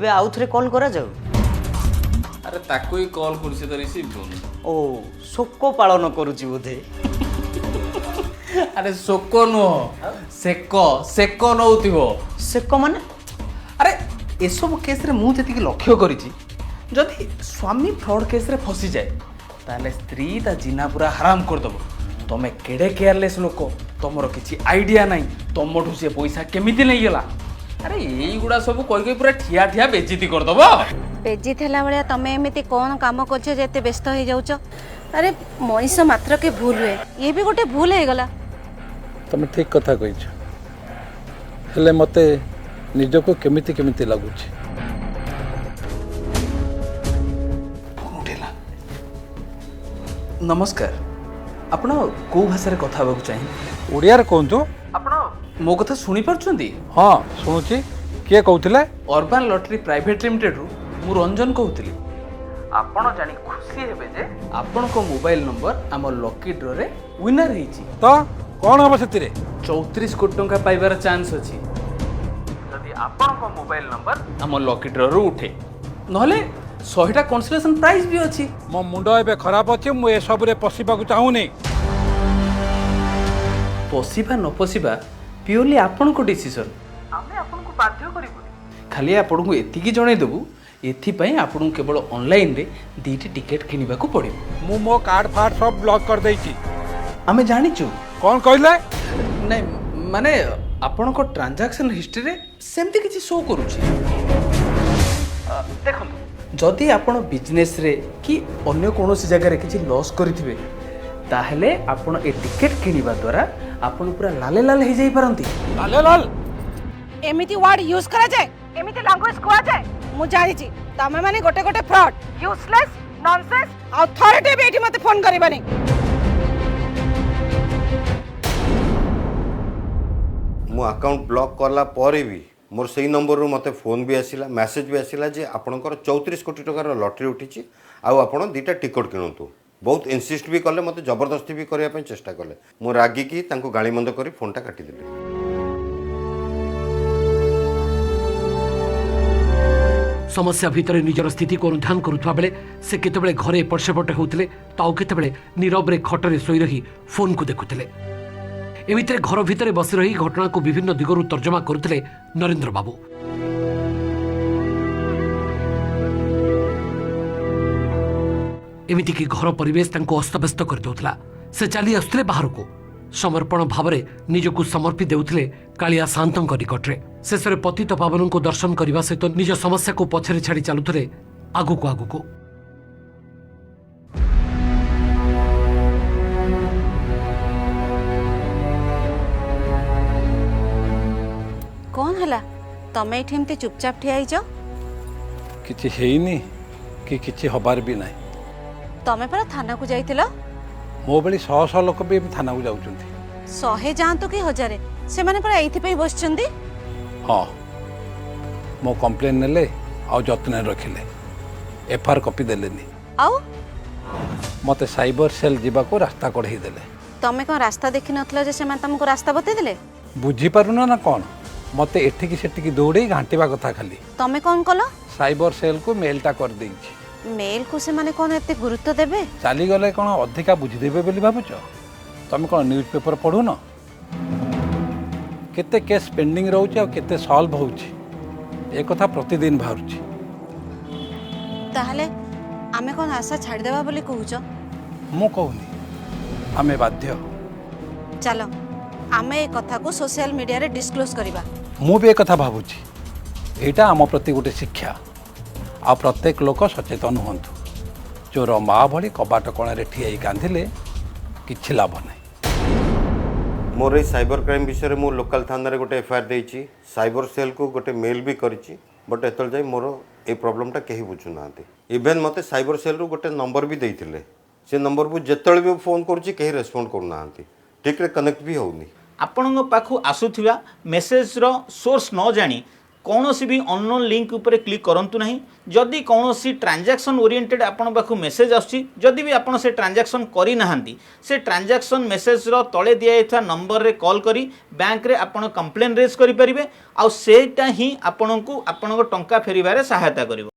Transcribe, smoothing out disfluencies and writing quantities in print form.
एबे आउ थरे कॉल करा जाऊ। अरे ताको ही कॉल करछि तो रिसीव कोन। ओ शोक पालन करूची बोधे। अरे शोक नो सेको सेको नउतिबो। सेक माने अरे ए सब केस रे मु जति लक्ष्य करिछि जदि स्वामी फ्रॉड केस रे फसी जाए ताले स्त्री ता जीना पूरा हराम कर दबो। तमे केडे केयरलेस लोक तमरो किछि आईडिया नाही तमठु से पैसा केमिति नै गेला। अरे एई गुडा सब कोइ कोइ पूरा ठिया ठिया बेइज्जती कर दबो। बेजी थेला बेले तमे एमिति कोन काम करछ जेते व्यस्त हो जाउछ। अरे मनीष मात्र के भूल हुए ये भी गोटे भूल है गला। तुम ठीक कथा कहिछ हेले मते निजको केमिति केमिति लागुछ। नमस्कार आपण को भाषा रे कथा होबा चाहिए? ओडिया रे कोन तो आपण मो कथा सुनी परछुंती? हां सुनुची के कहउथिले? अर्बन लॉटरी प्राइवेट लिमिटेड रु मु रंजन कहउथिली। आपण जानी खुशी हेबे जे आपण को मोबाइल नंबर आम लकी ड्रॉ रे विनर हेची। तो कोन हो सेतिरे? 34 कोटी टंका पाइबार चांस अछि जदि आपण को मोबाइल नंबर आम लकी ड्रॉ रु उठे नहले 100टा कंसोलेशन प्राइज भी अछि। मो मुंडो एबे खराब अछि मु ए सब रे पसिबा को चाहूनी। पसिबा न पसिबा प्योरली आपण को डिसीजन। आमे आपण को बाध्य करिबो। खाली आपण को एतिकी जणे देबू एथि पई आपण केवल ऑनलाइन रे दीटी टिकट किनिबा को पड़िबो। मु मो कार्ड फार्ड सब ब्लॉक कर देइची। आमे जानिचु कोन कहले? नै माने आपण को ट्रांजैक्शन हिस्ट्री रे सेमति किछि शो करूछि। देखो जदि आपण बिजनेस रे कि अन्य कोनोसी जगह रे किछि लॉस करिथिबे ताहेले आपण ए टिकट किनिबा द्वारा आपण पूरा लाले लाल हे जाई परंती। लाले लाल एमिति वर्ड यूज करा जाए एमिति लैंग्वेज कोआ जाए मु जानि छी तमे माने गोटे गोटे फ्रॉड यूजलेस नॉनसेंस अथॉरिटी बेटी मते फोन करबानी। मो अकाउंट ब्लॉक करला परे भी मोर सही नंबर रू मते फोन भी आसिला मेसेज भी आसिला जे आपणकर 34 कोटी टकार लॉटरी उठिची आउ आपण दीटा टिकट किणतु। बहुत इनसिस्ट भी कले मते जबरदस्ती भी करिया पय चेष्टा कले। मो रागी की तांको गाली मंद करी फोनटा काटी देले। समस्या भितर निजर स्थिति को अनुधान करुवा बेले से केतबेले घरे एपट सेपट होउथिले ताउ केतबेले नीरव रे खटरे सोई रही फोन को देखुथिले। एमितिरे घर भितर बसी रही घटना को विभिन्न दिगरु तर्जमा करुथिले नरेंद्र बाबू। एमिति कि घर परिवेश तांको अस्तव्यस्त कर देउथला। से चली आसुथिले बाहर को समर्पण भावरे निजकु समर्पी देउथिले कालिया शांतଙ୍କ निकटरे। शेषरे पतित पावन को दर्शन करने सहित निज समस्या को पछरे छाड़ी चलुथिले आगुको आगुको। कौन हला तमे एठी एमती चुपचाप ठिया आइछ? किछि हेइनी कि किछि हबार भी नाही। तमे पर थाना को जाइथिलो? मो बली 100 लोक भी थाना को जाउचंती। 100 जानतो कि 1000 से माने पर एथि पई बसचंदी। हाँ मो कंप्लेन नेले आ जतन रखिले एफआर कॉपी देलेनी। आउ मते साइबर सेल जीवा को रास्ता कढई देले। तमे कोन रास्ता देखि नथलो जे से माने तुमको रास्ता बते देले? बुझी पारुना ना कोन मते एठिकी सेठिकी दौड़े घांटीबा कथा खाली। तमे कोन कलो? साइबर सेल को मेलटा कर देइछि। मेल को से माने कोन एते गुरुत्व देबे? चाली गले कोन अधिका बुझी देबे बोली भाबुछ? तमे कोन न्यूज़ पेपर पढु न? केते केस पेंडिंग रहउछि आ केते सॉल्व होउछि ए कथा प्रतिदिन बाहरुछि। ताहले आमे कोन आशा छाड़ देबा बोली कहूछ? मु कहूनी आमे बाध्य। चलो आमे ए कथा को सोशल मीडिया रे डिस्क्लोज करिबा। मु भी ए कथा भाबुछि एटा आम प्रति गोटे शिक्षा आ प्रत्येक लोक सचेतन हुअन्तु। चोर माँ भली कबाट कोणे ठियाई कांधिले किछि लाभ नाही। मोर ए साइबर क्राइम विषय मु लोकल थाना रे गोटे एफआईआर देइछि। साइबर सेल को गोटे मेल भी करिछि बट एतल जाई मोर ए प्रॉब्लम टा केही बुझु नांती। इवन मते साइबर सेल रो गोटे नंबर भी देइथिले। से नंबर को जेतल भी फोन करूछि केही रेस्पोंड करू नांती। ठीक रे कनेक्ट भी होउनी। आपणଙ୍କ ପାଖକୁ ଆସୁଥିବା ମେସେଜର ସୋର୍ସ ନ ଜାଣି कौनसी भी अननोन लिंक उपरे क्लिक करंतु नहीं जदि कौनसी ट्रांजैक्शन ओरिएंटेड आपण पाखु मेसेज आछि जदि भी आपण से ट्रांजैक्शन करि नाहंती से ट्रांजैक्शन मेसेज रो तळे दिया एथा नंबर रे कॉल करी बैंक रे आपण कंप्लेन रेज करि परिबे आ सेटा ही आपनको टंका फेरिबारे सहायता करिवो।